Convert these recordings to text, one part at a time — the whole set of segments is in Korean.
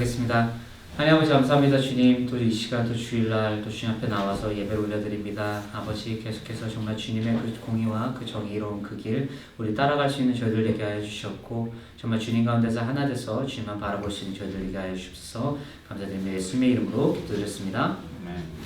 기도하겠습니다. 하나님 아버지 감사합니다. 주님, 또 이 시간 또 주일날 또 주님 앞에 나와서 예배 올려드립니다. 아버지 계속해서 정말 주님의 그 공의와 그 정의로운 그 길 우리 따라갈 수 있는 저희들 되게 하여 주셨고 정말 주님 가운데서 하나 돼서 주님만 바라볼 수 있는 저희들 되게 하여 주옵소서. 감사드립니다. 예수님의 이름으로 기도드렸습니다. 아멘.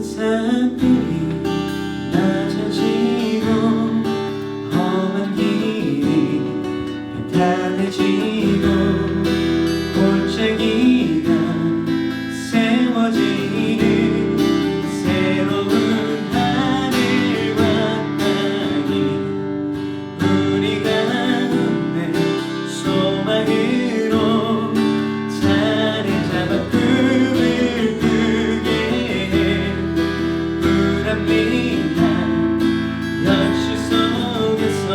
산들이 낮아지고 험한 길이 평탄해지고 골짜기가 세워지는 새로운 하늘과 땅이 우리 가운데 소망으로 자리 잡아 꿈을 꾸게 해 불합리한 현실 속에서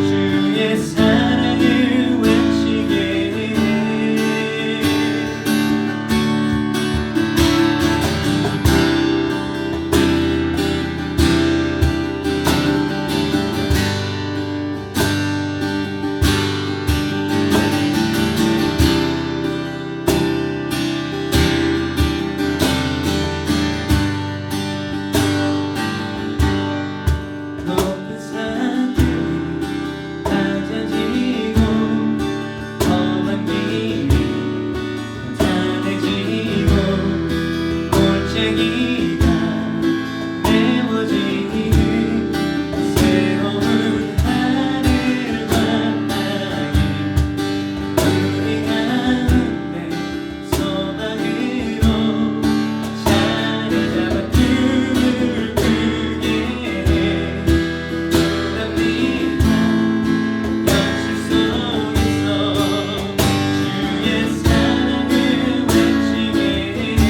주의 사랑을 외치게 해 높은 산들이 낮아지고 험한 길이 평탄해지고 골짜기가 메워지는 새로운 하늘과 땅이 우리 가운데 소망으로 자리 잡아 꿈을 꾸게 해 불합리한 현실 속에서 주의 사랑을 외치게 해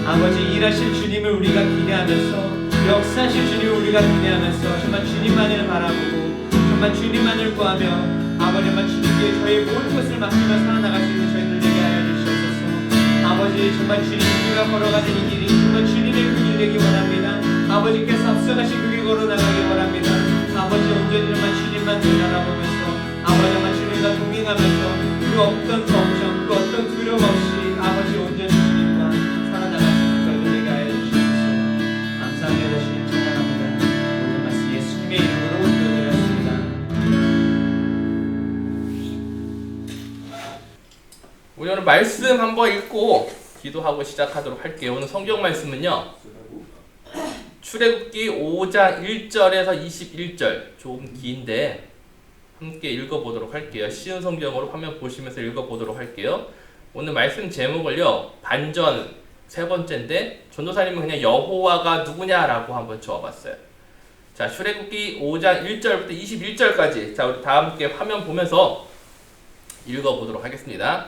아버지 일하실 주님을 우리가 기대하면서 역사하실 주님을 우리가 기대하면서 정말 주님만을 바라보고 정말 주님만을 구하며 아버지 정말 주님께 저희 모든 것을 맡기며 살아나갈 수 있는 저희들 되게 하여 주시옵소서. 아버지 정말 주님 우리가 걸어가는 이 길이 정말 주님의 그 길 되기 원합니다. 아버지께서 앞서가신 그 길 걸어나가기 원합니다. 아버지 온전히 정말 주님만 바라보면서 아버지 정말 주님과 동행하면서 그 어떤 걱정 그 어떤 두려움 없이 아버지 온전히 주님과 살아나갈 수 있는 저희들 되게 하여 주시옵소서. 감사합니다. 주님 찬양합니다. 모든 말씀 예수님의 이름으로 기도드렸습니다. 우리 오늘 말씀 한번 읽고 기도하고 시작하도록 할게요. 오늘 성경 말씀은요, 출애굽기 5장 1절에서 21절, 조금 긴데 함께 읽어보도록 할게요. 쉬운 성경으로 화면 보시면서 읽어보도록 할게요. 오늘 말씀 제목을요, 반전 세 번째인데 전도사님은 그냥 여호와가 누구냐라고 한번 적어봤어요. 자, 출애굽기 5장 1절부터 21절까지, 자, 우리 다 함께 화면 보면서 읽어보도록 하겠습니다.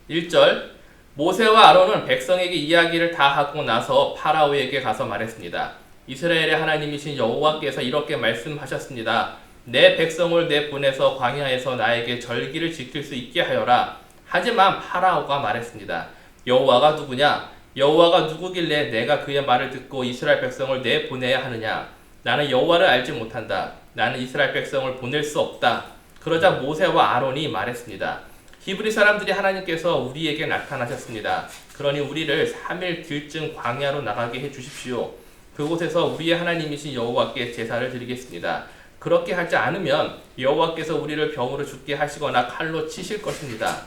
1절, 모세와 아론은 백성에게 이야기를 다 하고 나서 파라오에게 가서 말했습니다. 이스라엘의 하나님이신 여호와께서 이렇게 말씀하셨습니다. 내 백성을 내보내서 광야에서 나에게 절기를 지킬 수 있게 하여라. 하지만 파라오가 말했습니다. 여호와가 누구냐? 여호와가 누구길래 내가 그의 말을 듣고 이스라엘 백성을 내보내야 하느냐? 나는 여호와를 알지 못한다. 나는 이스라엘 백성을 보낼 수 없다. 그러자 모세와 아론이 말했습니다. 히브리 사람들이 하나님께서 우리에게 나타나셨습니다. 그러니 우리를 3일 길쯤 광야로 나가게 해주십시오. 그곳에서 우리의 하나님이신 여호와께 제사를 드리겠습니다. 그렇게 하지 않으면 여호와께서 우리를 병으로 죽게 하시거나 칼로 치실 것입니다.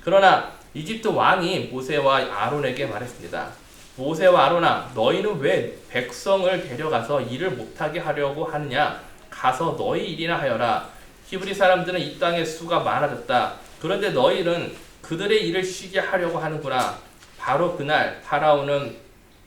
그러나 이집트 왕이 모세와 아론에게 말했습니다. 모세와 아론아, 너희는 왜 백성을 데려가서 일을 못하게 하려고 하느냐? 가서 너희 일이나 하여라. 히브리 사람들은 이 땅의 수가 많아졌다. 그런데 너희는 그들의 일을 쉬게 하려고 하는구나. 바로 그날 파라오는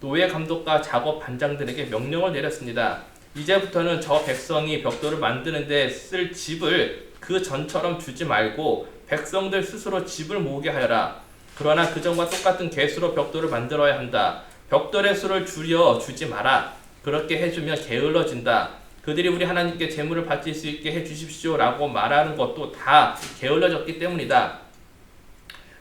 노예 감독과 작업 반장들에게 명령을 내렸습니다. 이제부터는 저 백성이 벽돌을 만드는데 쓸 집을 그 전처럼 주지 말고 백성들 스스로 집을 모으게 하여라. 그러나 그전과 똑같은 개수로 벽돌을 만들어야 한다. 벽돌의 수를 줄여 주지 마라. 그렇게 해주면 게을러진다. 그들이 우리 하나님께 제물을 바칠 수 있게 해주십시오 라고 말하는 것도 다 게을러졌기 때문이다.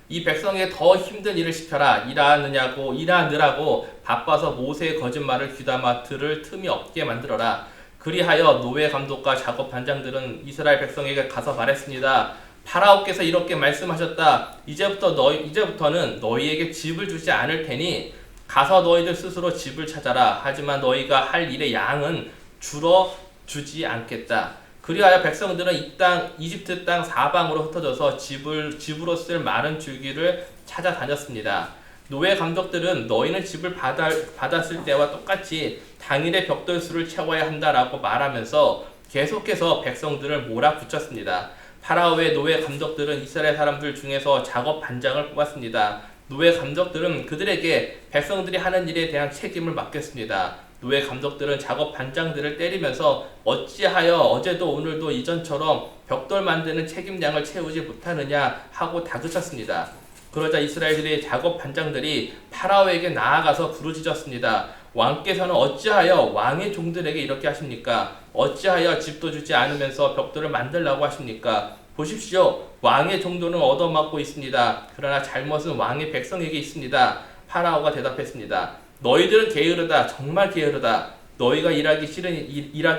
이 백성에게 더 힘든 일을 시켜라. 일하느라고 바빠서 모세의 거짓말을 귀담아 들을 틈이 없게 만들어라. 그리하여 노예 감독과 작업 반장들은 이스라엘 백성에게 가서 말했습니다. 파라오께서 이렇게 말씀하셨다. 이제부터는 너희에게 집을 주지 않을 테니 가서 너희들 스스로 집을 찾아라. 하지만 너희가 할 일의 양은 줄어 주지 않겠다. 그리하여 백성들은 이집트 땅 사방으로 흩어져서 집으로 쓸 많은 줄기를 찾아다녔습니다. 노예 감독들은 너희는 집을 받았을 때와 똑같이 당일의 벽돌 수를 채워야 한다라고 말하면서 계속해서 백성들을 몰아붙였습니다. 파라오의 노예 감독들은 이스라엘 사람들 중에서 작업 반장을 뽑았습니다. 노예 감독들은 그들에게 백성들이 하는 일에 대한 책임을 맡겼습니다. 노예 감독들은 작업 반장들을 때리면서 어찌하여 어제도 오늘도 이전처럼 벽돌 만드는 책임량을 채우지 못하느냐 하고 다그쳤습니다. 그러자 이스라엘들의 작업 반장들이 파라오에게 나아가서 부르짖었습니다. 왕께서는 어찌하여 왕의 종들에게 이렇게 하십니까? 어찌하여 집도 주지 않으면서 벽돌을 만들라고 하십니까? 보십시오. 왕의 종도는 얻어맞고 있습니다. 그러나 잘못은 왕의 백성에게 있습니다. 파라오가 대답했습니다. 너희들은 게으르다. 정말 게으르다. 너희가 일하기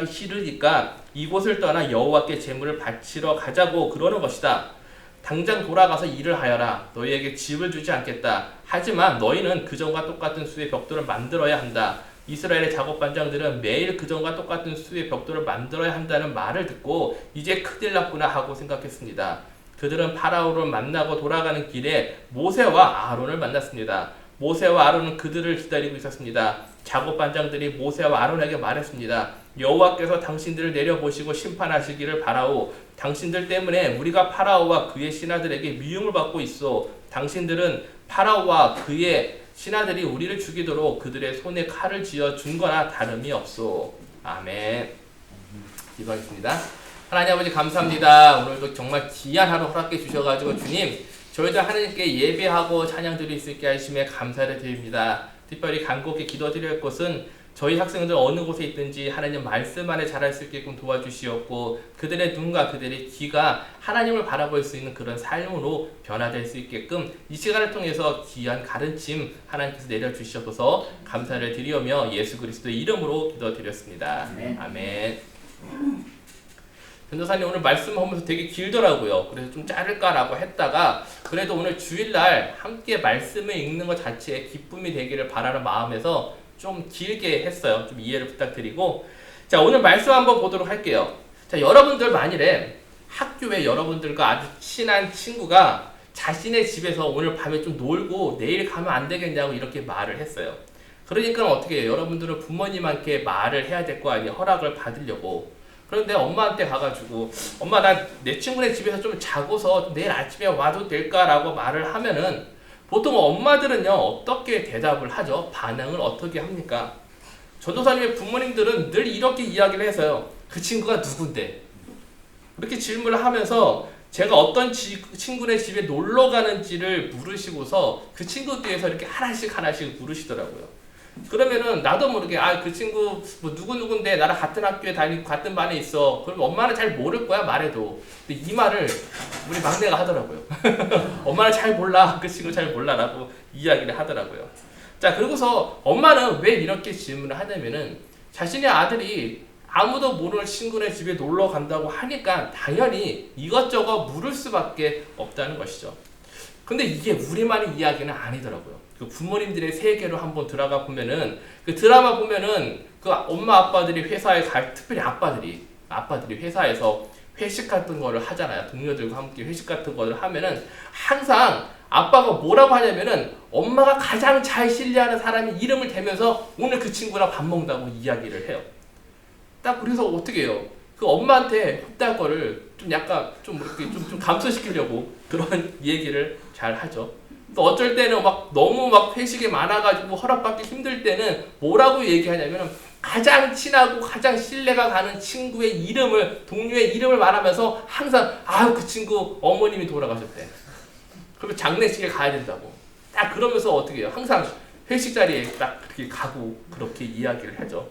싫으니까 이곳을 떠나 여호와께 제물을 바치러 가자고 그러는 것이다. 당장 돌아가서 일을 하여라. 너희에게 집을 주지 않겠다. 하지만 너희는 그전과 똑같은 수의 벽돌을 만들어야 한다. 이스라엘의 작업 반장들은 매일 그전과 똑같은 수의 벽돌을 만들어야 한다는 말을 듣고 이제 큰일 났구나 하고 생각했습니다. 그들은 파라오를 만나고 돌아가는 길에 모세와 아론을 만났습니다. 모세와 아론은 그들을 기다리고 있었습니다. 작업 반장들이 모세와 아론에게 말했습니다. 여호와께서 당신들을 내려보시고 심판하시기를 바라오. 당신들 때문에 우리가 파라오와 그의 신하들에게 미움을 받고 있어. 당신들은 파라오와 그의 신하들이 우리를 죽이도록 그들의 손에 칼을 쥐어 준 거나 다름이 없소. 아멘. 기도하겠습니다. 하나님 아버지 감사합니다. 오늘도 정말 귀한 하루 허락해 주셔가지고 주님, 저희들 하나님께 예배하고 찬양 드릴 수 있게 하심에 감사를 드립니다. 특별히 간곡히 기도드릴 것은 저희 학생들 어느 곳에 있든지 하나님 말씀 안에 자랄 수 있게끔 도와주시었고 그들의 눈과 그들의 귀가 하나님을 바라볼 수 있는 그런 삶으로 변화될 수 있게끔 이 시간을 통해서 귀한 가르침 하나님께서 내려주셔서 감사를 드리며 예수 그리스도의 이름으로 기도드렸습니다. 아멘. 전도사님 오늘 말씀하면서 되게 길더라고요. 그래서 좀 자를까라고 했다가 그래도 오늘 주일날 함께 말씀을 읽는 것 자체에 기쁨이 되기를 바라는 마음에서 좀 길게 했어요. 좀 이해를 부탁드리고 자 오늘 말씀 한번 보도록 할게요. 자 여러분들 만일에 학교에 여러분들과 아주 친한 친구가 자신의 집에서 오늘 밤에 좀 놀고 내일 가면 안 되겠냐고 이렇게 말을 했어요. 그러니까 어떻게 해요? 여러분들은 부모님한테 말을 해야 될 거 아니에요. 허락을 받으려고. 그런데 엄마한테 가가지고 엄마 나 내 친구네 집에서 좀 자고서 내일 아침에 와도 될까라고 말을 하면은 보통 엄마들은요 어떻게 대답을 하죠? 반응을 어떻게 합니까? 전도사님의 부모님들은 늘 이렇게 이야기를 해서요. 그 친구가 누군데? 이렇게 질문을 하면서 제가 어떤 친구네 집에 놀러 가는지를 물으시고서 그 친구 뒤에서 이렇게 하나씩 물으시더라고요. 그러면은 나도 모르게 그 친구 뭐 누군데 나랑 같은 학교에 다니고 같은 반에 있어. 그럼 엄마는 잘 모를 거야 말해도. 근데 이 말을 우리 막내가 하더라고요. 엄마는 잘 몰라. 그 친구 잘 몰라라고 이야기를 하더라고요. 자 그러고서 엄마는 왜 이렇게 질문을 하냐면은 자신의 아들이 아무도 모르는 친구네 집에 놀러 간다고 하니까 당연히 이것저것 물을 수밖에 없다는 것이죠. 근데 이게 우리만의 이야기는 아니더라고요. 그 부모님들의 세계로 한번 들어가 보면은 그 드라마 보면은 그 엄마 아빠들이 회사에 특별히 아빠들이 회사에서 회식 같은 거를 하잖아요. 동료들과 함께 회식 같은 거를 하면은 항상 아빠가 뭐라고 하냐면은 엄마가 가장 잘 신뢰하는 사람의 이름을 대면서 오늘 그 친구랑 밥 먹는다고 이야기를 해요. 딱 그래서 어떻게 해요? 그 엄마한테 했던 거를 좀 약간 좀 이렇게 좀 감소시키려고 그런 얘기를 잘 하죠. 또 어쩔 때는 막 너무 막 회식이 많아가지고 허락받기 힘들 때는 뭐라고 얘기하냐면 가장 친하고 가장 신뢰가 가는 친구의 이름을 동료의 이름을 말하면서 항상 그 친구 어머님이 돌아가셨대. 그러면 장례식에 가야 된다고. 딱 그러면서 어떻게 해요? 항상 회식 자리에 딱 그렇게 가고 그렇게 이야기를 하죠.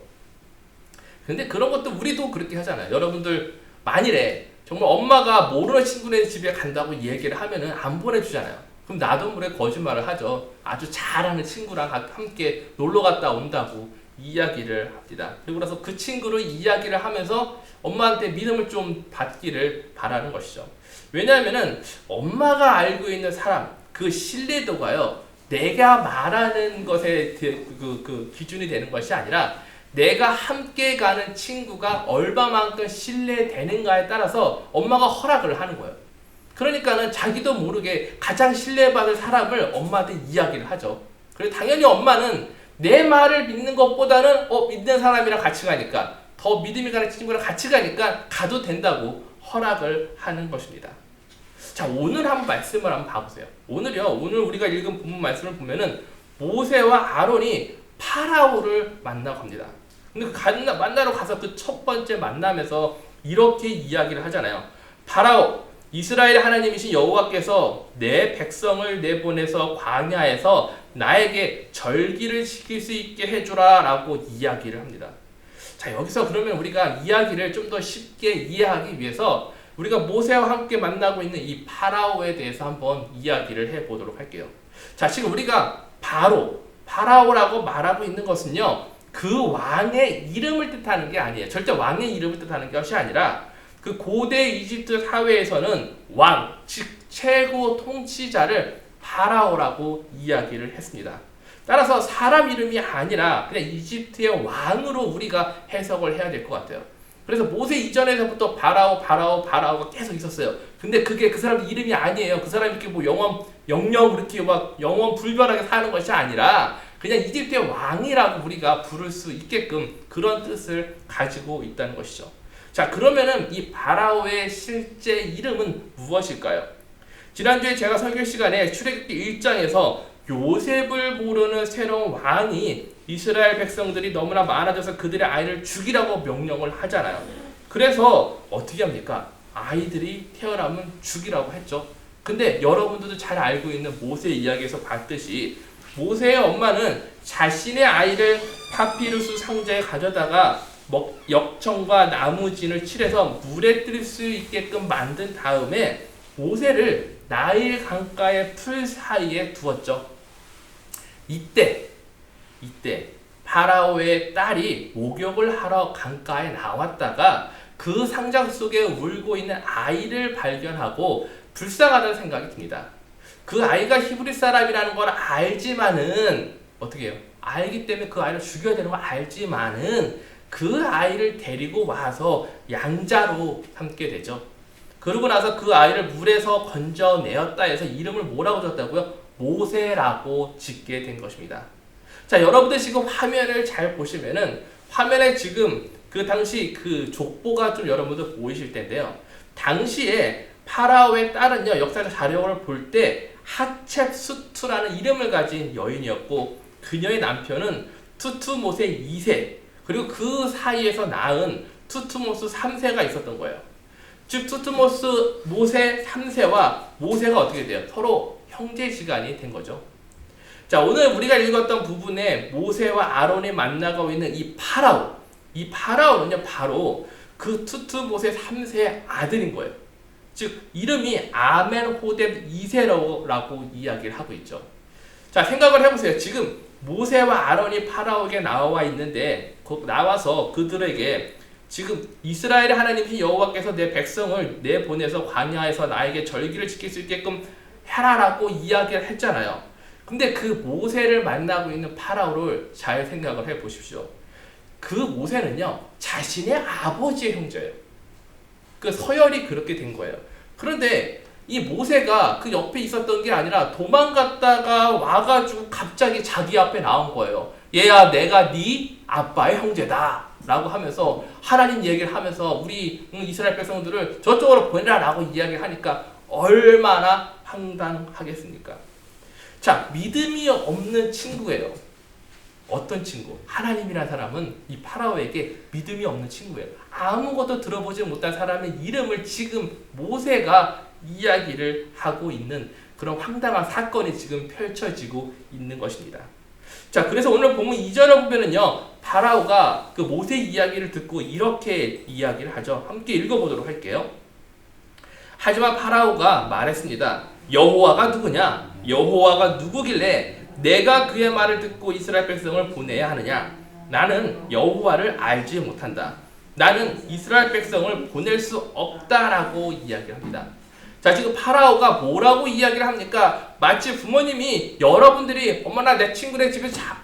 근데 그런 것도 우리도 그렇게 하잖아요. 여러분들 만일에 정말 엄마가 모르는 친구네 집에 간다고 얘기를 하면은 안 보내주잖아요. 그럼 나도 모르게 거짓말을 하죠. 아주 잘하는 친구랑 함께 놀러 갔다 온다고 이야기를 합니다. 그리고 나서 그 친구를 이야기를 하면서 엄마한테 믿음을 좀 받기를 바라는 것이죠. 왜냐하면은 엄마가 알고 있는 사람 그 신뢰도가요. 내가 말하는 것에 그 기준이 되는 것이 아니라 내가 함께 가는 친구가 얼마만큼 신뢰되는가에 따라서 엄마가 허락을 하는 거예요. 그러니까는 자기도 모르게 가장 신뢰받을 사람을 엄마한테 이야기를 하죠. 그래서 당연히 엄마는 내 말을 믿는 것보다는 믿는 사람이랑 같이 가니까 더 믿음이 가는 친구랑 같이 가니까 가도 된다고 허락을 하는 것입니다. 자 오늘 한번 말씀을 한번 봐보세요. 오늘 우리가 읽은 본문 말씀을 보면은 모세와 아론이 파라오를 만나고 갑니다. 근데 만나러 가서 그 첫 번째 만남에서 이렇게 이야기를 하잖아요. 파라오 이스라엘의 하나님이신 여호와께서 내 백성을 내보내서 광야에서 나에게 절기를 지킬 수 있게 해주라 라고 이야기를 합니다. 자 여기서 그러면 우리가 이야기를 좀 더 쉽게 이해하기 위해서 우리가 모세와 함께 만나고 있는 이 파라오에 대해서 한번 이야기를 해보도록 할게요. 자 지금 우리가 파라오라고 말하고 있는 것은요 그 왕의 이름을 뜻하는 게 아니에요. 절대 왕의 이름을 뜻하는 것이 아니라 그 고대 이집트 사회에서는 왕, 즉 최고 통치자를 파라오라고 이야기를 했습니다. 따라서 사람 이름이 아니라 그냥 이집트의 왕으로 우리가 해석을 해야 될 것 같아요. 그래서 모세 이전에서부터 파라오가 계속 있었어요. 근데 그게 그 사람 이름이 아니에요. 그 사람이 이렇게 뭐 영영 그렇게 막 영원 불변하게 사는 것이 아니라 그냥 이집트의 왕이라고 우리가 부를 수 있게끔 그런 뜻을 가지고 있다는 것이죠. 자 그러면은 이 파라오의 실제 이름은 무엇일까요? 지난주에 제가 설교 시간에 출애굽기 1장에서 요셉을 모르는 새로운 왕이 이스라엘 백성들이 너무나 많아져서 그들의 아이를 죽이라고 명령을 하잖아요. 그래서 어떻게 합니까? 아이들이 태어나면 죽이라고 했죠. 근데 여러분들도 잘 알고 있는 모세 이야기에서 봤듯이 모세의 엄마는 자신의 아이를 파피루스 상자에 가져다가 역청과 나무진을 칠해서 물에 뜰 수 있게끔 만든 다음에 모세를 나일 강가의 풀 사이에 두었죠. 이때 파라오의 딸이 목욕을 하러 강가에 나왔다가 그 상자 속에 울고 있는 아이를 발견하고 불쌍하다는 생각이 듭니다. 그 아이가 히브리 사람이라는 걸 알지만은 어떻게 해요? 알기 때문에 그 아이를 죽여야 되는 걸 알지만은 그 아이를 데리고 와서 양자로 삼게 되죠. 그러고 나서 그 아이를 물에서 건져내었다 해서 이름을 뭐라고 줬다고요? 모세라고 짓게 된 것입니다. 자, 여러분들 지금 화면을 잘 보시면은 화면에 지금 그 당시 그 족보가 좀 여러분들 보이실 텐데요. 당시에 파라오의 딸은요, 역사적 자료를 볼 때 하첵수투라는 이름을 가진 여인이었고 그녀의 남편은 투투모세 2세 그리고 그 사이에서 낳은 투투모스 3세가 있었던 거예요. 즉 투투모스 모세 3세와 모세가 어떻게 돼요? 서로 형제지간이 된 거죠. 자, 오늘 우리가 읽었던 부분에 모세와 아론이 만나고 있는 이 파라오는요 바로 그 투투모세 3세의 아들인 거예요. 즉 이름이 아멘호뎁 2세라고 이야기를 하고 있죠. 자, 생각을 해보세요. 지금 모세와 아론이 파라오에게 나와 있는데 나와서 그들에게 지금 이스라엘의 하나님이신 여호와께서 내 백성을 내보내서 광야에서 나에게 절기를 지킬 수 있게끔 해라라고 이야기를 했잖아요. 근데 그 모세를 만나고 있는 파라오를 잘 생각을 해 보십시오. 그 모세는요 자신의 아버지의 형제예요. 그 서열이 그렇게 된 거예요. 그런데 이 모세가 그 옆에 있었던 게 아니라 도망갔다가 와가지고 갑자기 자기 앞에 나온 거예요. 얘야, 내가 네 아빠의 형제다 라고 하면서 하나님 얘기를 하면서 우리 이스라엘 백성들을 저쪽으로 보내라 라고 이야기를 하니까 얼마나 황당하겠습니까? 자, 믿음이 없는 친구예요. 어떤 친구? 하나님이라는 사람은 이 파라오에게 믿음이 없는 친구예요. 아무것도 들어보지 못한 사람의 이름을 지금 모세가 이야기를 하고 있는 그런 황당한 사건이 지금 펼쳐지고 있는 것입니다. 자, 그래서 오늘 본문 2절을 보면은요, 파라오가 그 모세 이야기를 듣고 이렇게 이야기를 하죠. 함께 읽어보도록 할게요. 하지만 파라오가 말했습니다. 여호와가 누구냐? 여호와가 누구길래 내가 그의 말을 듣고 이스라엘 백성을 보내야 하느냐? 나는 여호와를 알지 못한다. 나는 이스라엘 백성을 보낼 수 없다라고 이야기를 합니다. 자, 지금 파라오가 뭐라고 이야기를 합니까? 마치 부모님이 여러분들이 엄마 나 내 친구네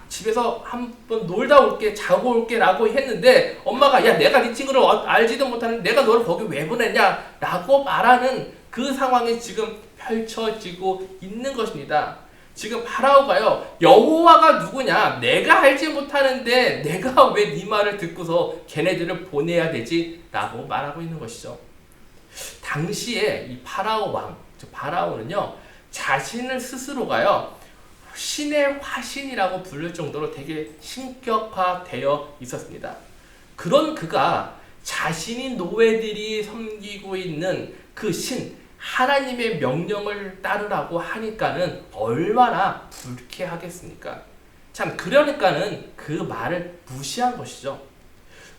집에서 한번 놀다 올게, 자고 올게 라고 했는데 엄마가 야 내가 네 친구를 알지도 못하는데 내가 너를 거기 왜 보냈냐 라고 말하는 그 상황이 지금 펼쳐지고 있는 것입니다. 지금 파라오가요 여호와가 누구냐 내가 알지 못하는데 내가 왜 네 말을 듣고서 걔네들을 보내야 되지? 라고 말하고 있는 것이죠. 당시에 이 파라오 왕, 즉 파라오는요 자신을 스스로가요 신의 화신이라고 부를 정도로 되게 신격화되어 있었습니다. 그런 그가 자신이 노예들이 섬기고 있는 그 신 하나님의 명령을 따르라고 하니까는 얼마나 불쾌하겠습니까? 참, 그러니까는 그 말을 무시한 것이죠.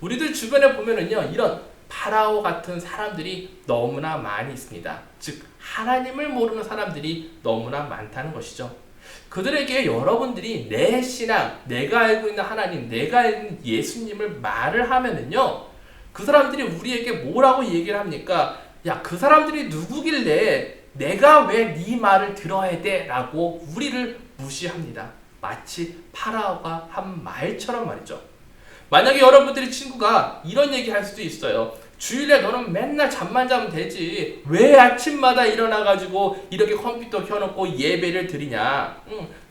우리들 주변에 보면은요 이런 파라오 같은 사람들이 너무나 많이 있습니다. 즉 하나님을 모르는 사람들이 너무나 많다는 것이죠. 그들에게 여러분들이 내 신앙, 내가 알고 있는 하나님, 내가 알고 있는 예수님을 말을 하면은요 그 사람들이 우리에게 뭐라고 얘기를 합니까? 야, 그 사람들이 누구길래 내가 왜 네 말을 들어야 돼? 라고 우리를 무시합니다. 마치 파라오가 한 말처럼 말이죠. 만약에 여러분들의 친구가 이런 얘기 할 수도 있어요. 주일에 너는 맨날 잠만 자면 되지 왜 아침마다 일어나가지고 이렇게 컴퓨터 켜놓고 예배를 드리냐,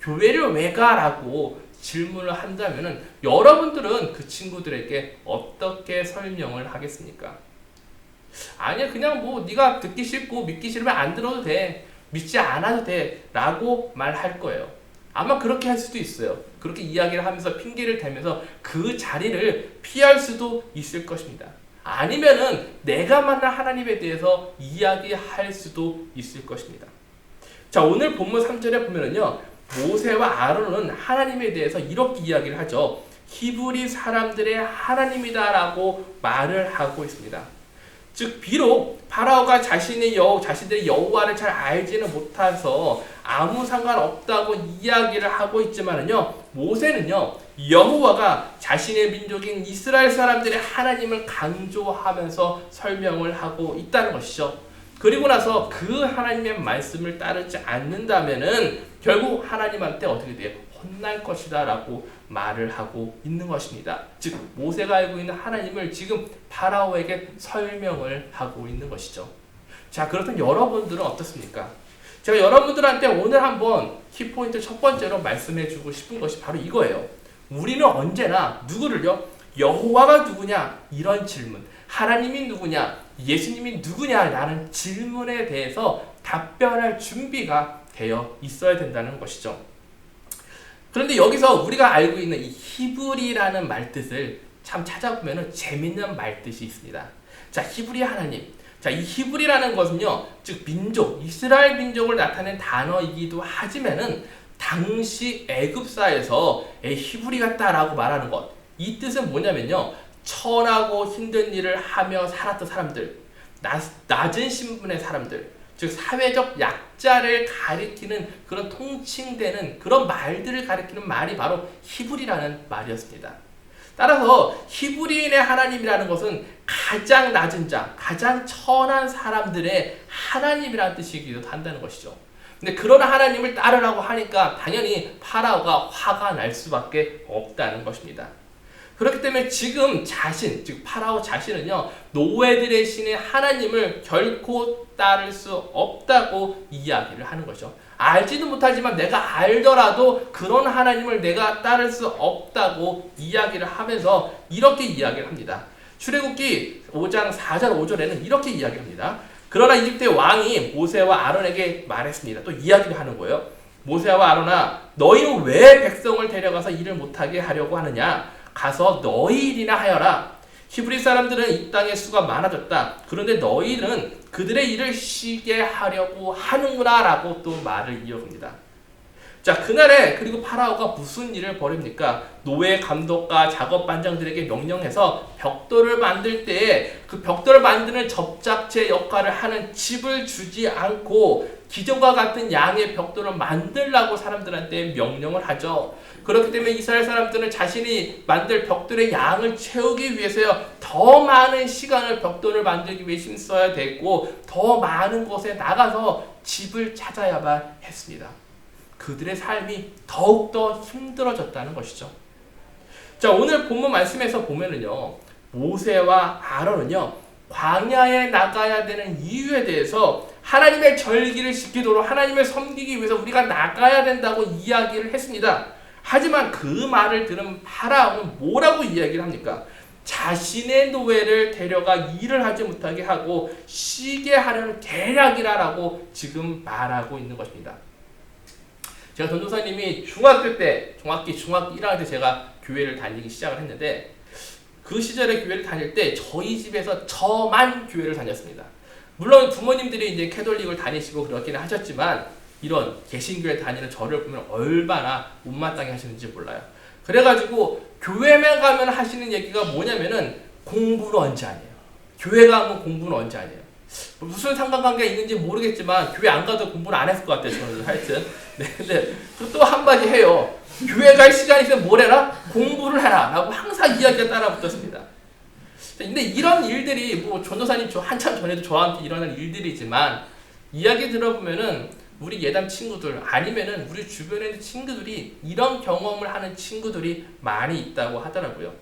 교회를 왜 가라고 질문을 한다면은 여러분들은 그 친구들에게 어떻게 설명을 하겠습니까? 아니야, 그냥 뭐 네가 듣기 싫고 믿기 싫으면 안 들어도 돼, 믿지 않아도 돼 라고 말할 거예요. 아마 그렇게 할 수도 있어요. 그렇게 이야기를 하면서 핑계를 대면서 그 자리를 피할 수도 있을 것입니다. 아니면은 내가 만난 하나님에 대해서 이야기할 수도 있을 것입니다. 자, 오늘 본문 3절에 보면은요 모세와 아론은 하나님에 대해서 이렇게 이야기를 하죠. 히브리 사람들의 하나님이다라고 말을 하고 있습니다. 즉 비록 파라오가 자신들의 여호와를 잘 알지는 못해서 아무 상관없다고 이야기를 하고 있지만은요, 모세는요 여호와가 자신의 민족인 이스라엘 사람들의 하나님을 강조하면서 설명을 하고 있다는 것이죠. 그리고 나서 그 하나님의 말씀을 따르지 않는다면은 결국 하나님한테 어떻게 돼요? 혼날 것이다 라고 말을 하고 있는 것입니다. 즉 모세가 알고 있는 하나님을 지금 파라오에게 설명을 하고 있는 것이죠. 자, 그렇다면 여러분들은 어떻습니까? 제가 여러분들한테 오늘 한번 키포인트 첫 번째로 말씀해 주고 싶은 것이 바로 이거예요. 우리는 언제나 누구를요? 여호와가 누구냐? 이런 질문, 하나님이 누구냐? 예수님이 누구냐라는 질문에 대해서 답변할 준비가 되어 있어야 된다는 것이죠. 그런데 여기서 우리가 알고 있는 이 히브리라는 말뜻을 참 찾아보면 재밌는 말뜻이 있습니다. 자, 히브리 하나님. 자, 이 히브리라는 것은요, 즉 민족, 이스라엘 민족을 나타낸 단어이기도 하지만은 당시 애굽사에서 히브리 같다라고 말하는 것. 이 뜻은 뭐냐면요, 천하고 힘든 일을 하며 살았던 사람들, 낮은 신분의 사람들, 즉 사회적 약자를 가리키는 그런 통칭되는 그런 말들을 가리키는 말이 바로 히브리라는 말이었습니다. 따라서 히브리인의 하나님이라는 것은 가장 낮은 자, 가장 천한 사람들의 하나님이라는 뜻이기도 한다는 것이죠. 근데 그런 하나님을 따르라고 하니까 당연히 파라오가 화가 날 수밖에 없다는 것입니다. 그렇기 때문에 지금 즉 파라오 자신은요, 노예들의 신의 하나님을 결코 따를 수 없다고 이야기를 하는 거죠. 알지도 못하지만 내가 알더라도 그런 하나님을 내가 따를 수 없다고 이야기를 하면서 이렇게 이야기를 합니다. 출애굽기 5장 4절 5절에는 이렇게 이야기를 합니다. 그러나 이집트의 왕이 모세와 아론에게 말했습니다. 또 이야기를 하는 거예요. 모세와 아론아, 너희는 왜 백성을 데려가서 일을 못하게 하려고 하느냐? 가서 너희 일이나 하여라. 히브리 사람들은 이 땅의 수가 많아졌다. 그런데 너희는 그들의 일을 쉬게 하려고 하는구나 라고 또 말을 이어갑니다. 자, 그날에 그리고 파라오가 무슨 일을 벌입니까? 노예 감독과 작업 반장들에게 명령해서 벽돌을 만들 때에 그 벽돌을 만드는 접착제 역할을 하는 칩을 주지 않고 기존과 같은 양의 벽돌을 만들라고 사람들한테 명령을 하죠. 그렇기 때문에 이스라엘 사람들은 자신이 만들 벽돌의 양을 채우기 위해서요, 더 많은 시간을 벽돌을 만들기 위해 힘써야 됐고 더 많은 곳에 나가서 집을 찾아야만 했습니다. 그들의 삶이 더욱더 힘들어졌다는 것이죠. 자, 오늘 본문 말씀에서 보면은요, 모세와 아론은요, 광야에 나가야 되는 이유에 대해서 하나님의 절기를 지키도록 하나님을 섬기기 위해서 우리가 나가야 된다고 이야기를 했습니다. 하지만 그 말을 들은 파라오는 뭐라고 이야기를 합니까? 자신의 노예를 데려가 일을 하지 못하게 하고 쉬게 하려는 계략이라고 지금 말하고 있는 것입니다. 제가 전도사님이 중학교 때, 중학교 1학년 때 제가 교회를 다니기 시작을 했는데 그 시절에 교회를 다닐 때 저희 집에서 저만 교회를 다녔습니다. 물론 부모님들이 이제 캐톨릭을 다니시고 그렇기는 하셨지만 이런 개신교회 다니는 저를 보면 얼마나 못마땅해 하시는지 몰라요. 그래가지고 교회만 가면 하시는 얘기가 뭐냐면은 공부는 언제 하냐요. 교회 가면 공부는 언제 하냐요. 무슨 상관관계가 있는지 모르겠지만 교회 안 가도 공부는 안 했을 것 같아요. 저는 하여튼. 네, 근데 또 한마디 해요. 교회 갈 시간이 있으면 뭘 해라? 공부를 해라 라고 항상 이야기가 따라붙었습니다. 근데 이런 일들이 뭐 전도사님 한참 전에도 저한테 일어난 일들이지만 이야기 들어보면은 우리 예담 친구들 아니면은 우리 주변에 있는 친구들이 이런 경험을 하는 친구들이 많이 있다고 하더라고요.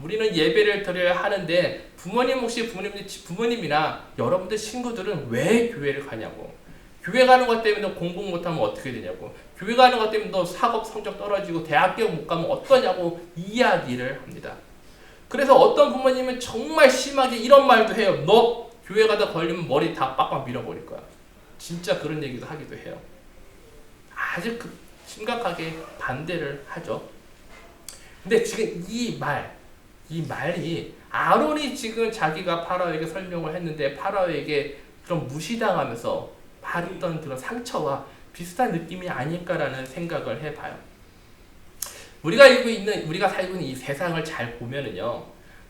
우리는 예배를 드려야 하는데 부모님 혹시 부모님이나 여러분들 친구들은 왜 교회를 가냐고, 교회 가는 것 때문에 공부 못하면 어떻게 되냐고, 교회 가는 것 때문에 너 사업 성적 떨어지고 대학교 못 가면 어떠냐고 이야기를 합니다. 그래서 어떤 부모님은 정말 심하게 이런 말도 해요. 너 교회 가다 걸리면 머리 다 빡빡 밀어버릴 거야. 진짜 그런 얘기도 하기도 해요. 아주 심각하게 반대를 하죠. 근데 지금 이 말이 아론이 지금 자기가 파라오에게 설명을 했는데 파라오에게 그런 무시당하면서 받았던 그런 상처와 비슷한 느낌이 아닐까라는 생각을 해봐요. 우리가 살고 있는 이 세상을 잘 보면은요,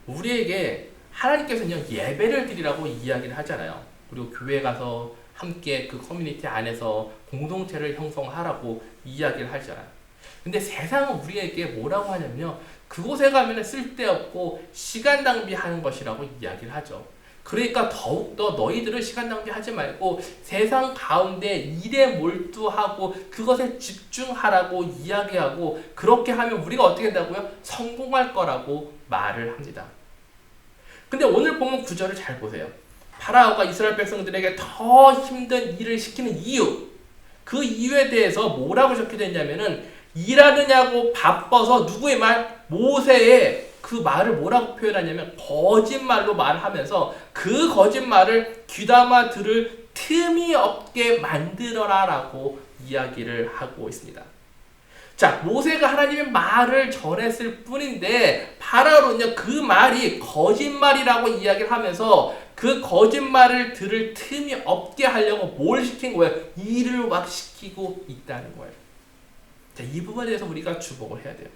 우리에게 하나님께서는요, 예배를 드리라고 이야기를 하잖아요. 그리고 교회 가서 함께 그 커뮤니티 안에서 공동체를 형성하라고 이야기를 하잖아요. 근데 세상은 우리에게 뭐라고 하냐면요, 그곳에 가면 쓸데없고 시간 낭비하는 것이라고 이야기를 하죠. 그러니까 더욱더 너희들은 시간 낭비하지 말고 세상 가운데 일에 몰두하고 그것에 집중하라고 이야기하고, 그렇게 하면 우리가 어떻게 된다고요? 성공할 거라고 말을 합니다. 근데 오늘 보면 구절을 잘 보세요. 파라오가 이스라엘 백성들에게 더 힘든 일을 시키는 이유, 그 이유에 대해서 뭐라고 적혀져 있냐면은, 일하느냐고 바빠서 누구의 말? 모세의 그 말을 뭐라고 표현하냐면 거짓말로 말하면서 그 거짓말을 귀담아 들을 틈이 없게 만들어라 라고 이야기를 하고 있습니다. 자, 모세가 하나님의 말을 전했을 뿐인데 파라오는요, 그 말이 거짓말이라고 이야기를 하면서 그 거짓말을 들을 틈이 없게 하려고 뭘 시킨 거예요? 일을 막 시키고 있다는 거예요. 자, 이 부분에 대해서 우리가 주목을 해야 돼요.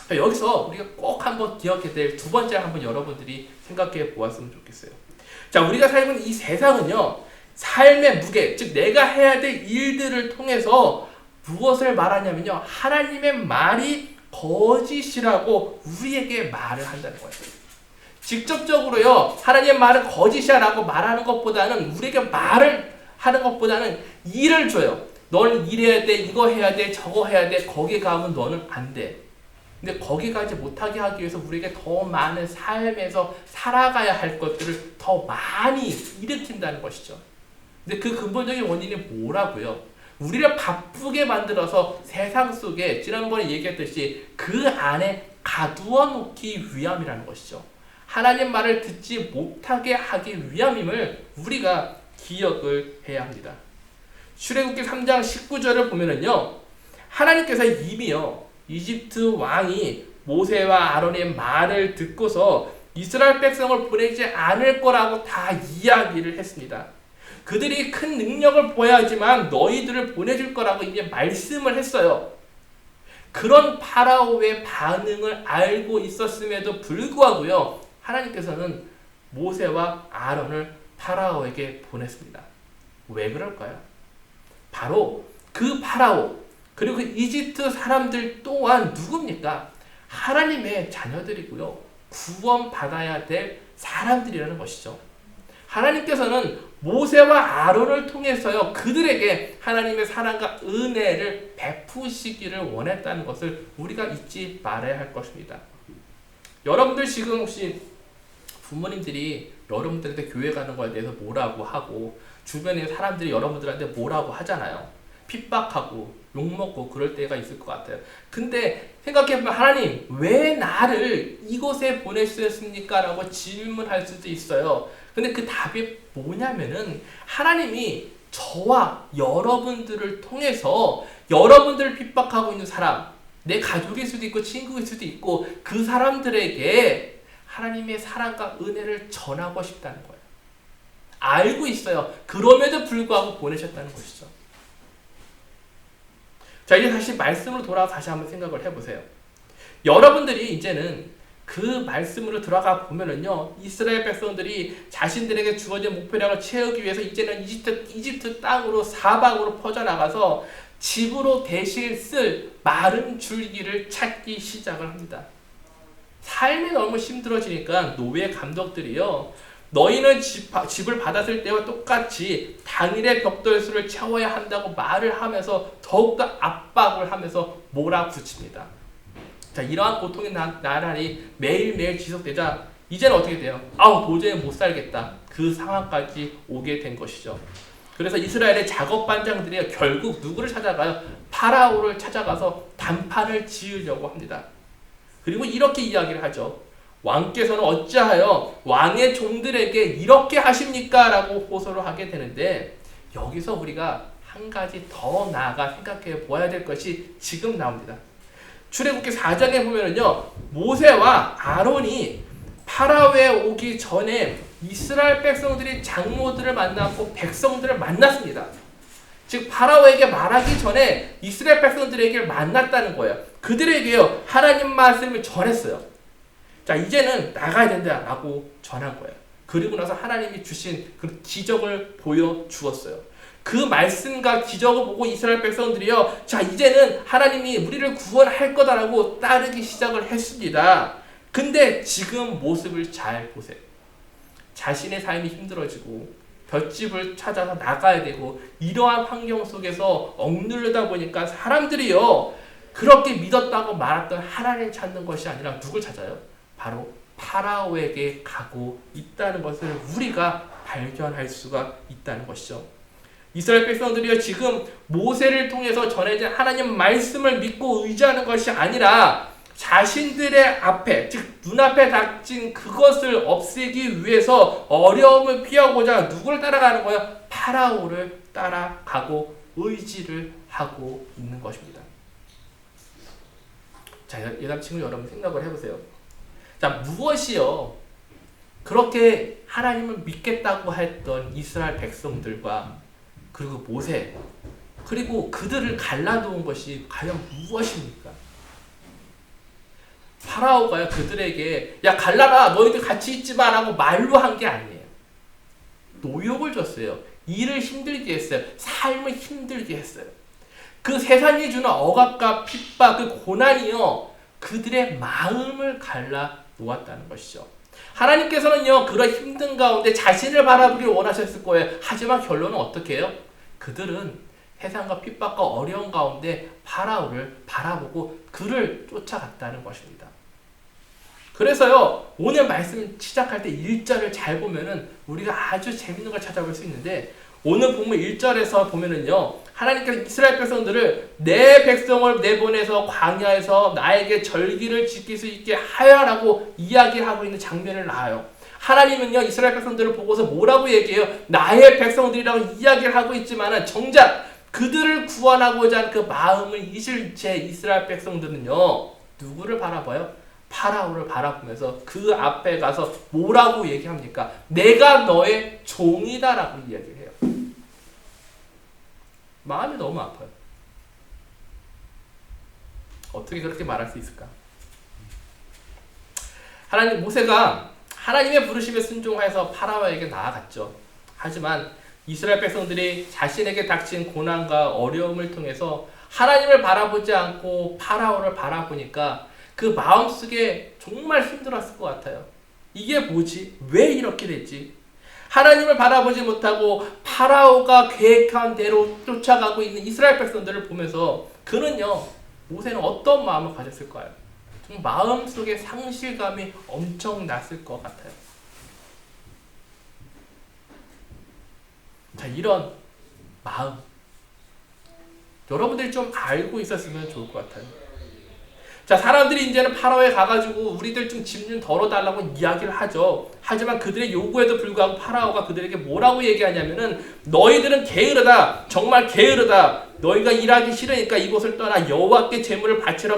자, 여기서 우리가 꼭 한번 기억해야 될 두 번째 한번 여러분들이 생각해 보았으면 좋겠어요. 자, 우리가 살고 있는 이 세상은요, 삶의 무게, 즉 내가 해야 될 일들을 통해서 무엇을 말하냐면요, 하나님의 말이 거짓이라고 우리에게 말을 한다는 거예요. 직접적으로요, 하나님의 말은 거짓이라고 말하는 것보다는, 우리에게 말을 하는 것보다는 일을 줘요. 너는 이래야 돼, 이거 해야 돼, 저거 해야 돼, 거기 가면 너는 안 돼. 근데 거기 가지 못하게 하기 위해서 우리에게 더 많은 삶에서 살아가야 할 것들을 더 많이 일으킨다는 것이죠. 근데 그 근본적인 원인이 뭐라고요? 우리를 바쁘게 만들어서 세상 속에 지난번에 얘기했듯이 그 안에 가두어 놓기 위함이라는 것이죠. 하나님 말을 듣지 못하게 하기 위함임을 우리가 기억을 해야 합니다. 출애굽기 3장 19절을 보면은요, 하나님께서 이미요, 이집트 왕이 모세와 아론의 말을 듣고서 이스라엘 백성을 보내지 않을 거라고 다 이야기를 했습니다. 그들이 큰 능력을 보여야지만 너희들을 보내줄 거라고 이제 말씀을 했어요. 그런 파라오의 반응을 알고 있었음에도 불구하고요, 하나님께서는 모세와 아론을 파라오에게 보냈습니다. 왜 그럴까요? 바로 그 파라오, 그리고 그 이집트 사람들 또한 누굽니까? 하나님의 자녀들이고요, 구원받아야 될 사람들이라는 것이죠. 하나님께서는 모세와 아론을 통해서요, 그들에게 하나님의 사랑과 은혜를 베푸시기를 원했다는 것을 우리가 잊지 말아야 할 것입니다. 여러분들 지금 혹시 부모님들이 여러분들한테 교회 가는 거에 대해서 뭐라고 하고, 주변에 사람들이 여러분들한테 뭐라고 하잖아요. 핍박하고 욕먹고 그럴 때가 있을 것 같아요. 근데 생각해보면, 하나님 왜 나를 이곳에 보내셨습니까? 라고 질문할 수도 있어요. 근데 그 답이 뭐냐면은, 하나님이 저와 여러분들을 통해서 여러분들을 핍박하고 있는 사람, 내 가족일 수도 있고 친구일 수도 있고, 그 사람들에게 하나님의 사랑과 은혜를 전하고 싶다는 거예요. 알고 있어요. 그럼에도 불구하고 보내셨다는 것이죠. 자, 이제 다시 말씀으로 돌아와 다시 한번 생각을 해보세요. 여러분들이 이제는 그 말씀으로 들어가 보면은요, 이스라엘 백성들이 자신들에게 주어진 목표량을 채우기 위해서 이제는 이집트 땅으로 사방으로 퍼져나가서 집으로 대신 쓸 마른 줄기를 찾기 시작을 합니다. 삶이 너무 힘들어지니까 노예 감독들이요, 너희는 집을 받았을 때와 똑같이 당일의 벽돌수를 채워야 한다고 말을 하면서 더욱더 압박을 하면서 몰아붙입니다. 자, 이러한 고통의 나날이 매일매일 지속되자 이제는 어떻게 돼요? 도저히 못 살겠다. 그 상황까지 오게 된 것이죠. 그래서 이스라엘의 작업반장들이 결국 누구를 찾아가요? 파라오를 찾아가서 단판을 지으려고 합니다. 그리고 이렇게 이야기를 하죠. 왕께서는 어찌하여 왕의 종들에게 이렇게 하십니까? 라고 호소를 하게 되는데, 여기서 우리가 한 가지 더 나아가 생각해 보아야 될 것이 지금 나옵니다. 출애굽기 4장에 보면은요, 모세와 아론이 파라오에 오기 전에 이스라엘 백성들이 장로들을 만났고 백성들을 만났습니다. 즉 파라오에게 말하기 전에 이스라엘 백성들에게 만났다는 거예요. 그들에게요 하나님 말씀을 전했어요. 자 이제는 나가야 된다라고 전한 거예요. 그리고 나서 하나님이 주신 그 기적을 보여주었어요. 그 말씀과 기적을 보고 이스라엘 백성들이요 자 이제는 하나님이 우리를 구원할 거다라고 따르기 시작을 했습니다. 근데 지금 모습을 잘 보세요. 자신의 삶이 힘들어지고 볏집을 찾아서 나가야 되고 이러한 환경 속에서 억누르다 보니까 사람들이요 그렇게 믿었다고 말했던 하나님을 찾는 것이 아니라 누굴 찾아요? 바로 파라오에게 가고 있다는 것을 우리가 발견할 수가 있다는 것이죠. 이스라엘 백성들이요 지금 모세를 통해서 전해진 하나님 말씀을 믿고 의지하는 것이 아니라 자신들의 앞에 즉 눈앞에 닥친 그것을 없애기 위해서 어려움을 피하고자 누구를 따라가는 거예요? 파라오를 따라가고 의지를 하고 있는 것입니다. 자, 예담 친구 여러분 생각을 해보세요. 자, 무엇이요? 그렇게 하나님을 믿겠다고 했던 이스라엘 백성들과 그리고 모세 그리고 그들을 갈라놓은 것이 과연 무엇입니까? 파라오가요 그들에게 야 갈라라 너희들 같이 있지 마라고 말로 한 게 아니에요. 노역을 줬어요. 일을 힘들게 했어요. 삶을 힘들게 했어요. 그 세상이 주는 억압과 핍박 그 고난이요 그들의 마음을 갈라 놓았다는 것이죠. 하나님께서는요 그런 힘든 가운데 자신을 바라보길 원하셨을 거예요. 하지만 결론은 어떻게 해요? 그들은 세상과 핍박과 어려운 가운데 파라오를 바라보고 그를 쫓아갔다는 것입니다. 그래서요 오늘 말씀 시작할 때 1절을 잘 보면은 우리가 아주 재밌는 걸 찾아볼 수 있는데 오늘 본문 1절에서 보면은요 하나님께서 이스라엘 백성들을 내 백성을 내보내서 광야에서 나에게 절기를 지킬 수 있게 하여라고 이야기하고 있는 장면을 나와요. 하나님은요 이스라엘 백성들을 보고서 뭐라고 얘기해요? 나의 백성들이라고 이야기를 하고 있지만은 정작 그들을 구원하고자 하는 그 마음을 잊을 채 이스라엘 백성들은요 누구를 바라봐요? 파라오를 바라보면서 그 앞에 가서 뭐라고 얘기합니까? 내가 너의 종이다라고 이야기를 해요. 마음이 너무 아파요. 어떻게 그렇게 말할 수 있을까? 하나님 모세가 하나님의 부르심에 순종해서 파라오에게 나아갔죠. 하지만 이스라엘 백성들이 자신에게 닥친 고난과 어려움을 통해서 하나님을 바라보지 않고 파라오를 바라보니까 그 마음속에 정말 힘들었을 것 같아요. 이게 뭐지? 왜 이렇게 됐지? 하나님을 바라보지 못하고 파라오가 계획한 대로 쫓아가고 있는 이스라엘 백성들을 보면서 그는요 모세는 어떤 마음을 가졌을까요? 정말 마음속에 상실감이 엄청났을 것 같아요. 자 이런 마음 여러분들이 좀 알고 있었으면 좋을 것 같아요. 자 사람들이 이제는 파라오에 가가지고 우리들 좀 집 좀 덜어달라고 이야기를 하죠. 하지만 그들의 요구에도 불구하고 파라오가 그들에게 뭐라고 얘기하냐면은 너희들은 게으르다 정말 게으르다 너희가 일하기 싫으니까 이곳을 떠나 여호와께 제물을 바치러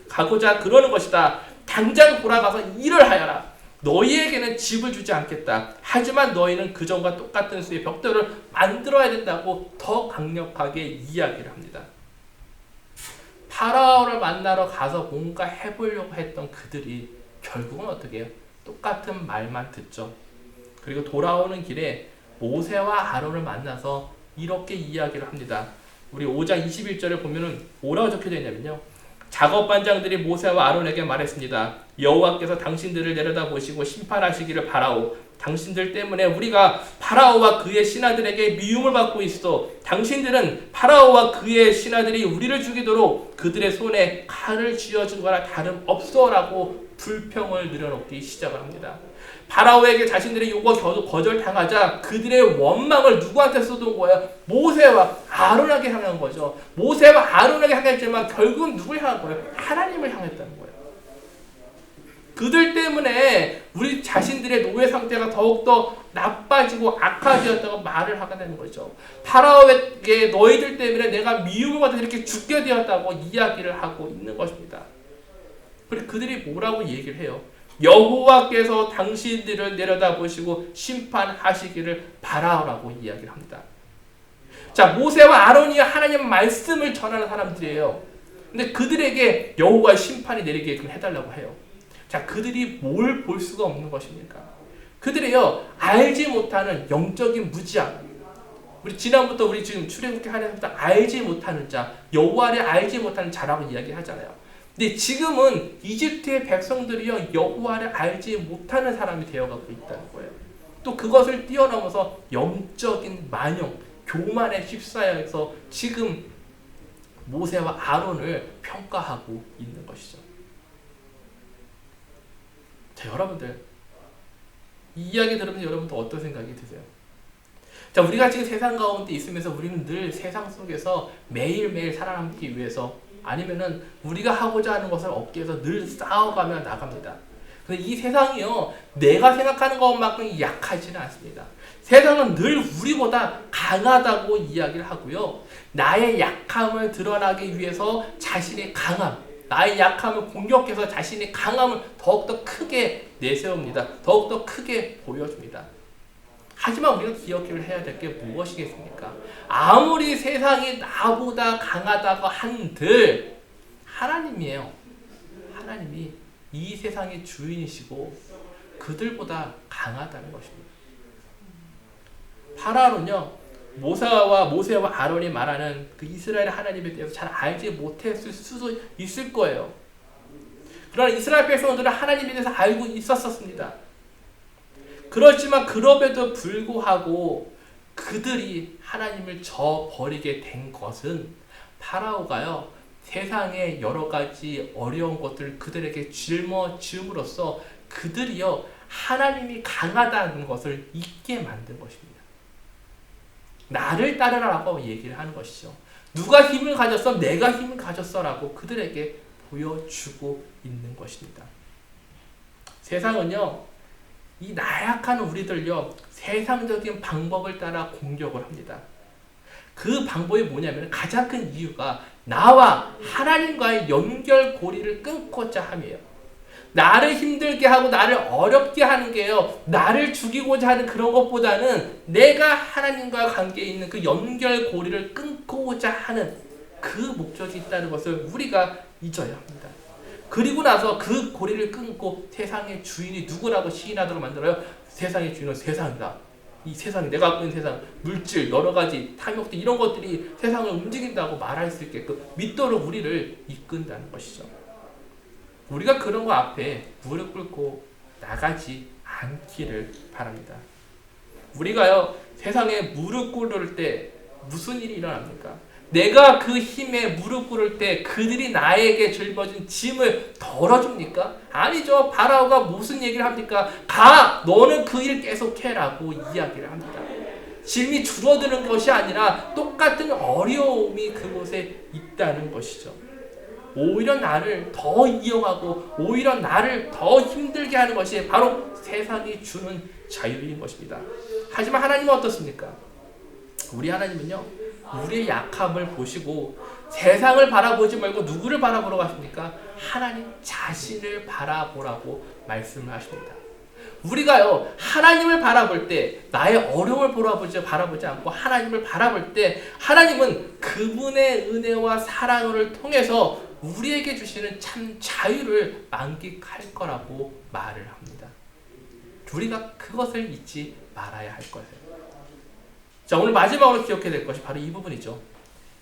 가고자 그러는 것이다. 당장 돌아가서 일을 하여라. 너희에게는 집을 주지 않겠다. 하지만 너희는 그전과 똑같은 수의 벽돌을 만들어야 된다고 더 강력하게 이야기를 합니다. 파라오를 만나러 가서 뭔가 해보려고 했던 그들이 결국은 어떻게 해요? 똑같은 말만 듣죠. 그리고 돌아오는 길에 모세와 아론을 만나서 이렇게 이야기를 합니다. 우리 5장 21절을 보면은 뭐라고 적혀져 있냐면요. 작업반장들이 모세와 아론에게 말했습니다. 여호와께서 당신들을 내려다보시고 심판하시기를 바라오. 당신들 때문에 우리가 파라오와 그의 신하들에게 미움을 받고 있어. 당신들은 파라오와 그의 신하들이 우리를 죽이도록 그들의 손에 칼을 쥐어준 거나 다름없어라고 불평을 늘어놓기 시작을 합니다. 파라오에게 자신들의 요구가 거절당하자 그들의 원망을 누구한테 쏟은 거예요? 모세와 아론에게 향한 거죠. 모세와 아론에게 향했지만 결국은 누굴 향한 거예요? 하나님을 향했다는 거예요. 그들 때문에 우리 자신들의 노예 상태가 더욱더 나빠지고 악화되었다고 말을 하게 되는 거죠. 파라오에게 너희들 때문에 내가 미움을 받아 이렇게 죽게 되었다고 이야기를 하고 있는 것입니다. 그리고 그들이 뭐라고 얘기를 해요? 여호와께서 당신들을 내려다보시고 심판하시기를 바라오라고 이야기를 합니다. 자, 모세와 아론이 하나님 말씀을 전하는 사람들이에요. 근데 그들에게 여호와의 심판이 내리게끔 해달라고 해요. 자, 그들이 뭘 볼 수가 없는 것입니까? 그들이요, 알지 못하는 영적인 무지함. 우리 지난부터 우리 지금 출애굽기 하나님부터 알지 못하는 자, 여호와를 알지 못하는 자라고 이야기하잖아요. 근데 지금은 이집트의 백성들이요, 여호와를 알지 못하는 사람이 되어가고 있다는 거예요. 또 그것을 뛰어넘어서 영적인 만용, 교만에 휩싸여서 지금 모세와 아론을 평가하고 있는 것이죠. 자, 여러분들 이 이야기 들으면서 여러분들 어떤 생각이 드세요? 자, 우리가 지금 세상 가운데 있으면서 우리는 늘 세상 속에서 매일매일 살아남기 위해서 아니면은 우리가 하고자 하는 것을 얻기 위해서 늘 싸워가며 나갑니다. 근데 이 세상이요, 내가 생각하는 것만큼 약하지는 않습니다. 세상은 늘 우리보다 강하다고 이야기를 하고요, 나의 약함을 드러나기 위해서 자신의 강함, 나의 약함을 공격해서 자신의 강함을 더욱더 크게 내세웁니다. 더욱더 크게 보여줍니다. 하지만 우리가 기억해야 될 게 무엇이겠습니까? 아무리 세상이 나보다 강하다고 한들 하나님이에요. 하나님이 이 세상의 주인이시고 그들보다 강하다는 것입니다. 파라오는요, 모세와 아론이 말하는 그 이스라엘 하나님에 대해서 잘 알지 못했을 수도 있을 거예요. 그러나 이스라엘 백성들은 하나님에 대해서 알고 있었습니다. 그렇지만 그럼에도 불구하고 그들이 하나님을 저버리게 된 것은 파라오가요, 세상의 여러 가지 어려운 것들을 그들에게 짊어지음으로써 그들이요, 하나님이 강하다는 것을 잊게 만든 것입니다. 나를 따르라고 얘기를 하는 것이죠. 누가 힘을 가졌어? 내가 힘을 가졌어 라고 그들에게 보여주고 있는 것입니다. 세상은요, 이 나약한 우리들요, 세상적인 방법을 따라 공격을 합니다. 그 방법이 뭐냐면 가장 큰 이유가 나와 하나님과의 연결고리를 끊고자 함이에요. 나를 힘들게 하고 나를 어렵게 하는 게요, 나를 죽이고자 하는 그런 것보다는 내가 하나님과 관계에 있는 그 연결고리를 끊고자 하는 그 목적이 있다는 것을 우리가 잊어야 합니다. 그리고 나서 그 고리를 끊고 세상의 주인이 누구라고 시인하도록 만들어요. 세상의 주인은 세상이다. 이 세상, 내가 갖고 있는 세상, 물질, 여러 가지 탐욕들, 이런 것들이 세상을 움직인다고 말할 수 있게끔 믿도록 우리를 이끈다는 것이죠. 우리가 그런 거 앞에 무릎 꿇고 나가지 않기를 바랍니다. 우리가요, 세상에 무릎 꿇을 때 무슨 일이 일어납니까? 내가 그 힘에 무릎 꿇을 때 그들이 나에게 짊어진 짐을 덜어줍니까? 아니죠. 파라오가 무슨 얘기를 합니까? 가! 너는 그 일 계속해라고 이야기를 합니다. 짐이 줄어드는 것이 아니라 똑같은 어려움이 그곳에 있다는 것이죠. 오히려 나를 더 이용하고 오히려 나를 더 힘들게 하는 것이 바로 세상이 주는 자유인 것입니다. 하지만 하나님은 어떻습니까? 우리 하나님은요, 우리의 약함을 보시고 세상을 바라보지 말고 누구를 바라보러 가십니까? 하나님 자신을 바라보라고 말씀을 하십니다. 우리가요, 하나님을 바라볼 때 나의 어려움을 바라보지 않고 하나님을 바라볼 때 하나님은 그분의 은혜와 사랑을 통해서 우리에게 주시는 참 자유를 만끽할 거라고 말을 합니다. 우리가 그것을 잊지 말아야 할 것이에요. 자, 오늘 마지막으로 기억해야 될 것이 바로 이 부분이죠.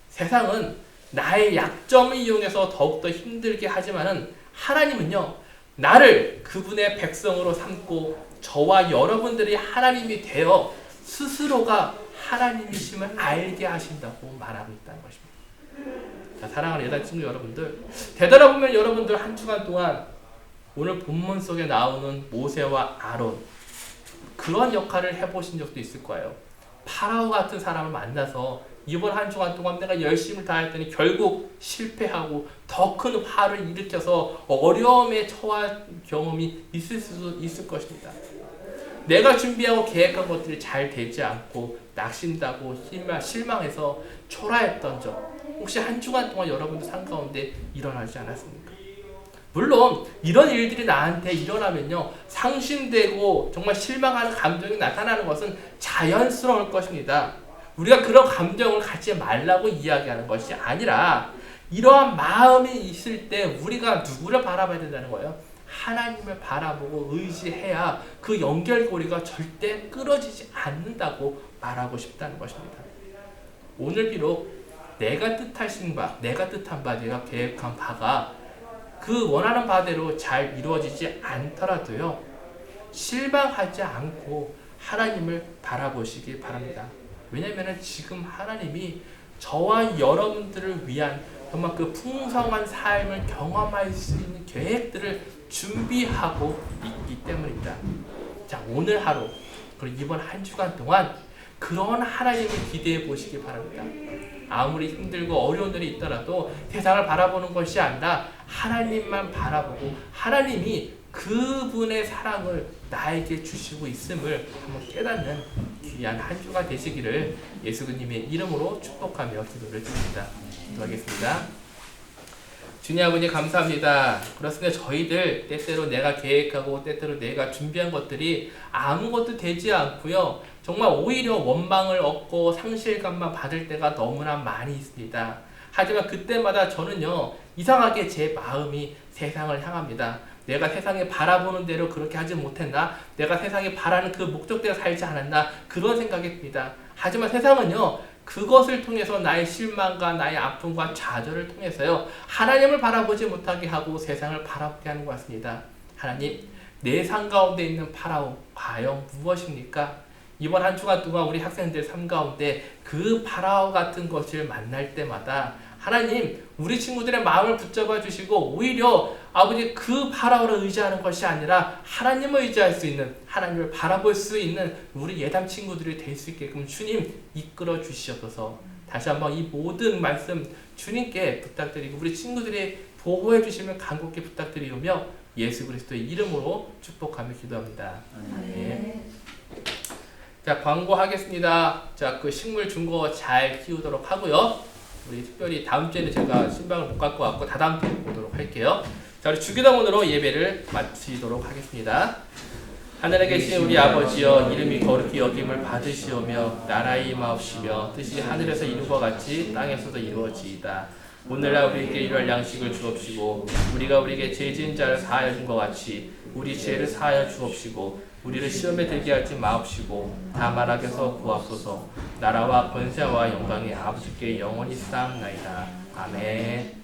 세상은 나의 약점을 이용해서 더욱더 힘들게 하지만은 하나님은요, 나를 그분의 백성으로 삼고 저와 여러분들이 하나님이 되어 스스로가 하나님이심을 알게 하신다고 말하고 있다는 것입니다. 자, 사랑하는 여자 친구 여러분들, 되돌아보면 여러분들 한 주간 동안 오늘 본문 속에 나오는 모세와 아론, 그런 역할을 해보신 적도 있을 거예요. 파라오 같은 사람을 만나서 이번 한 주간 동안 내가 열심을 다했더니 결국 실패하고 더 큰 화를 일으켜서 어려움에 처한 경험이 있을 수도 있을 것입니다. 내가 준비하고 계획한 것들이 잘 되지 않고 낙심하고 실망해서 초라했던 적, 혹시 한 주간 동안 여러분들 삶 가운데 일어나지 않았습니까? 물론 이런 일들이 나한테 일어나면요, 상심되고 정말 실망하는 감정이 나타나는 것은 자연스러울 것입니다. 우리가 그런 감정을 갖지 말라고 이야기하는 것이 아니라 이러한 마음이 있을 때 우리가 누구를 바라봐야 된다는 거예요. 하나님을 바라보고 의지해야 그 연결고리가 절대 끊어지지 않는다고 말하고 싶다는 것입니다. 오늘 비록 내가 뜻하신 바, 내가 뜻한 바, 내가 계획한 바가 그 원하는 바대로 잘 이루어지지 않더라도요, 실망하지 않고 하나님을 바라보시기 바랍니다. 왜냐하면 지금 하나님이 저와 여러분들을 위한 정말 그 풍성한 삶을 경험할 수 있는 계획들을 준비하고 있기 때문입니다. 자, 오늘 하루 그리고 이번 한 주간 동안 그런 하나님을 기대해 보시기 바랍니다. 아무리 힘들고 어려운 일이 있더라도 세상을 바라보는 것이 아니라 하나님만 바라보고 하나님이 그분의 사랑을 나에게 주시고 있음을 한번 깨닫는 귀한 한 주가 되시기를 예수 그님의 이름으로 축복하며 기도를 드립니다. 기도하겠습니다. 주님 아버지 감사합니다. 그렇습니다. 저희들 때때로 내가 계획하고 때때로 내가 준비한 것들이 아무것도 되지 않고요, 정말 오히려 원망을 얻고 상실감만 받을 때가 너무나 많이 있습니다. 하지만 그때마다 저는요, 이상하게 제 마음이 세상을 향합니다. 내가 세상에 바라보는 대로 그렇게 하지 못했나? 내가 세상에 바라는 그 목적대로 살지 않았나? 그런 생각이 듭니다. 하지만 세상은요, 그것을 통해서 나의 실망과 나의 아픔과 좌절을 통해서요, 하나님을 바라보지 못하게 하고 세상을 바라보게 하는 것 같습니다. 하나님, 내 삶 가운데 있는 파라오 과연 무엇입니까? 이번 한 주간 동안 우리 학생들 삶 가운데 그 파라오 같은 것을 만날 때마다 하나님, 우리 친구들의 마음을 붙잡아 주시고 오히려 아버지 그 파라오를 의지하는 것이 아니라 하나님을 의지할 수 있는, 하나님을 바라볼 수 있는 우리 예담 친구들이 될 수 있게끔 주님 이끌어 주시옵소서. 다시 한번 이 모든 말씀 주님께 부탁드리고 우리 친구들이 보호해 주시면 간곡히 부탁드리오며 예수 그리스도의 이름으로 축복하며 기도합니다. 네. 자, 광고하겠습니다. 자, 그 식물 준 거 잘 키우도록 하고요. 우리 특별히 다음 주에는 제가 신방을 못 갈 것 같고 다다음 주에 보도록 할게요. 자, 우리 주기도문으로 예배를 마치도록 하겠습니다. 하늘에 계신 우리 아버지여, 이름이 거룩히 여김을 받으시오며 나라의 임하옵시며 뜻이 하늘에서 이룬 것 같이 땅에서도 이루어지이다. 오늘날 우리에게 일할 양식을 주옵시고 우리가 우리에게 죄 지은 자를 사하여 준 것 같이 우리 죄를 사하여 주옵시고 우리를 시험에 들게 하지 마옵시고 다만 악에서 구하옵소서. 나라와 권세와 영광이 아버지께 영원히 쌓옵나이다. 아멘.